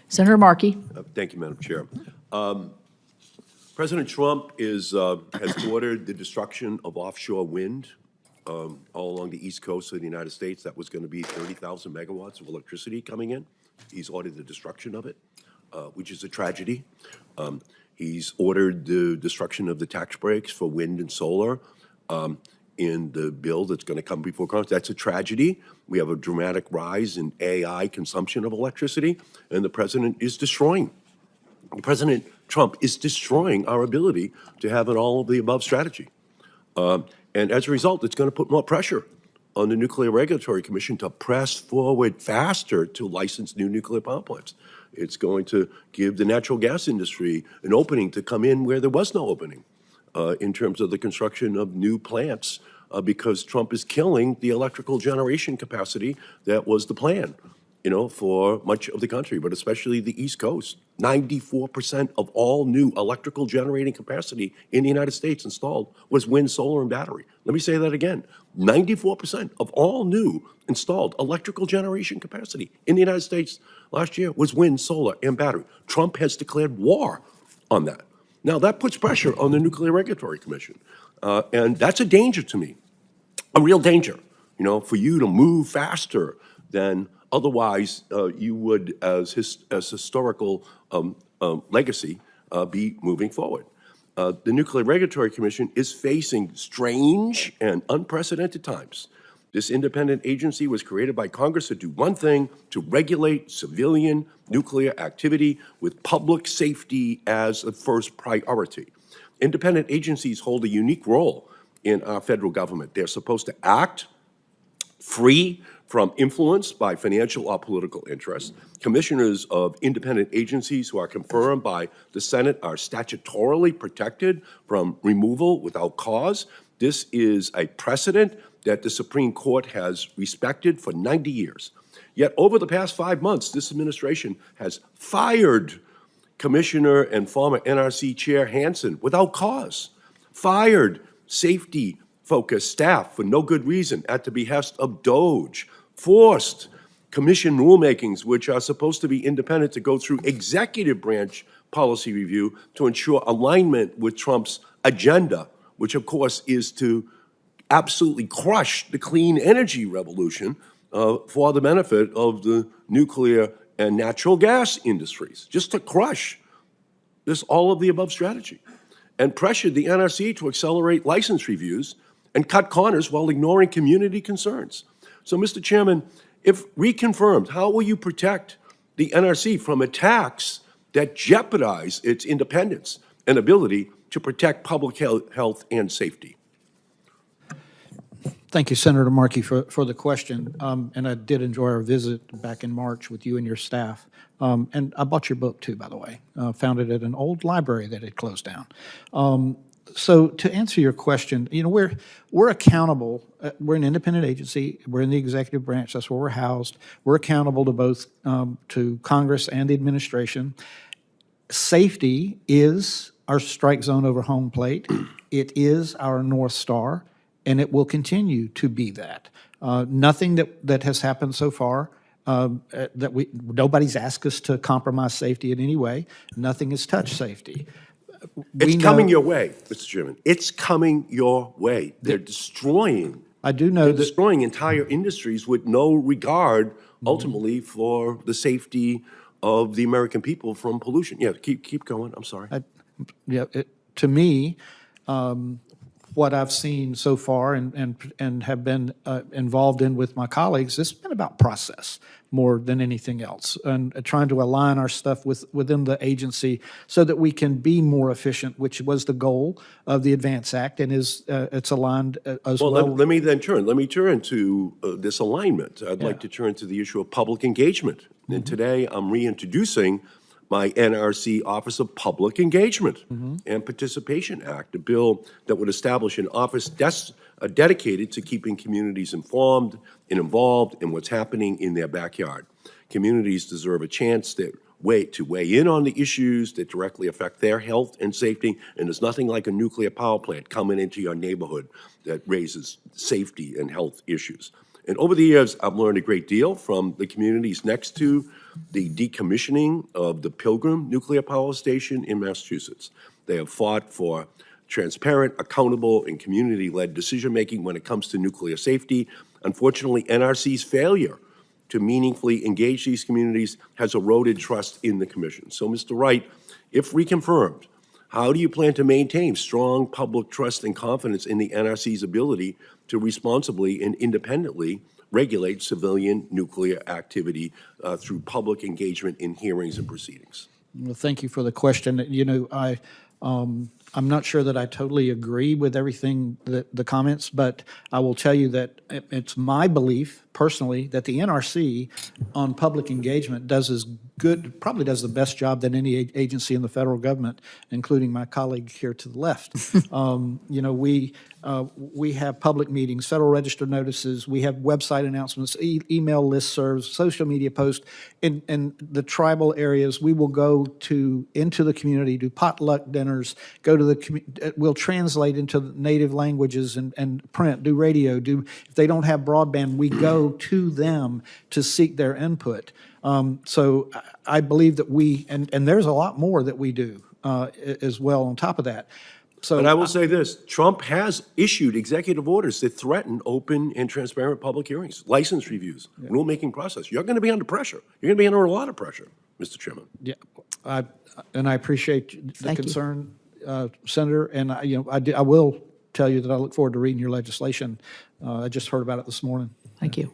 Senator Markey. Thank you, Madam Chair. President Trump has ordered the destruction of offshore wind all along the east coast of the United States. That was going to be 30,000 megawatts of electricity coming in. He's ordered the destruction of it, which is a tragedy. He's ordered the destruction of the tax breaks for wind and solar in the bill that's going to come before Congress. That's a tragedy. We have a dramatic rise in AI consumption of electricity, and the president is destroying. President Trump is destroying our ability to have an all-of-the-above strategy. And as a result, it's going to put more pressure on the Nuclear Regulatory Commission to press forward faster to license new nuclear power plants. It's going to give the natural gas industry an opening to come in where there was no opening in terms of the construction of new plants because Trump is killing the electrical generation capacity that was the plan, for much of the country, but especially the East Coast. 94% of all new electrical generating capacity in the United States installed was wind, solar, and battery. Let me say that again. 94% of all new installed electrical generation capacity in the United States last year was wind, solar, and battery. Trump has declared war on that. Now, that puts pressure on the Nuclear Regulatory Commission, and that's a danger to me, a real danger, for you to move faster than otherwise you would, as historical legacy, be moving forward. The Nuclear Regulatory Commission is facing strange and unprecedented times. This independent agency was created by Congress to do one thing: to regulate civilian nuclear activity with public safety as a first priority. Independent agencies hold a unique role in our federal government. They're supposed to act free from influence by financial or political interests. Commissioners of independent agencies who are confirmed by the Senate are statutorily protected from removal without cause. This is a precedent that the Supreme Court has respected for 90 years. Yet over the past 5 months, this administration has fired Commissioner and former NRC Chair Hansen without cause, fired safety-focused staff for no good reason at the behest of DOGE, forced commission rulemakings, which are supposed to be independent, to go through executive branch policy review to ensure alignment with Trump's agenda, which of course is to absolutely crush the clean energy revolution for the benefit of the nuclear and natural gas industries, just to crush this all-of-the-above strategy, and pressured the NRC to accelerate license reviews and cut corners while ignoring community concerns. So, Mr. Chairman, if reconfirmed, how will you protect the NRC from attacks that jeopardize its independence and ability to protect public health and safety? Thank you, Senator Markey, for the question. And I did enjoy our visit back in March with you and your staff. And I bought your book, too, by the way. Found it at an old library that had closed down. So to answer your question, we're accountable. We're an independent agency. We're in the executive branch. That's where we're housed. We're accountable to both to Congress and the administration. Safety is our strike zone over home plate. It is our North Star, and it will continue to be that. Nothing that has happened so far nobody's asked us to compromise safety in any way. Nothing has touched safety. It's coming your way, Mr. Chairman. It's coming your way. They're destroying. I do know that destroying entire industries with no regard, ultimately, for the safety of the American people from pollution. Yeah, keep going. I'm sorry. To me, what I've seen so far and have been involved in with my colleagues, it's been about process more than anything else, and trying to align our stuff within the agency so that we can be more efficient, which was the goal of the ADVANCE Act, and it's aligned as well. Let me turn to this alignment. I'd like to turn to the issue of public engagement. And today I'm reintroducing my NRC Office of Public Engagement and Participation Act, a bill that would establish an office dedicated to keeping communities informed and involved in what's happening in their backyard. Communities deserve a chance to weigh in on the issues that directly affect their health and safety, and there's nothing like a nuclear power plant coming into your neighborhood that raises safety and health issues. And over the years, I've learned a great deal from the communities next to the decommissioning of the Pilgrim nuclear power station in Massachusetts. They have fought for transparent, accountable, and community-led decision-making when it comes to nuclear safety. Unfortunately, NRC's failure to meaningfully engage these communities has eroded trust in the commission. So, Mr. Wright, if reconfirmed, how do you plan to maintain strong public trust and confidence in the NRC's ability to responsibly and independently regulate civilian nuclear activity through public engagement in hearings and proceedings? Well, thank you for the question. You know, I'm not sure that I totally agree with everything the comments, but I will tell you that it's my belief personally that the NRC on public engagement does as good, probably does the best job than any agency in the federal government, including my colleague here to the left. You know, we have public meetings, Federal Register notices, we have website announcements, email listservs, social media posts. In the tribal areas, we will go into the community, do potluck dinners, go to we'll translate into native languages and print, do radio, if they don't have broadband, we go to them to seek their input. So I believe that and there's a lot more that we do as well on top of that. So, but I will say this, Trump has issued executive orders that threaten open and transparent public hearings, license reviews, rulemaking process. You're going to be under pressure. You're going to be under a lot of pressure, Mr. Chairman. Yeah, and I appreciate the concern, Senator, and I will tell you that I look forward to reading your legislation. I just heard about it this morning. Thank you.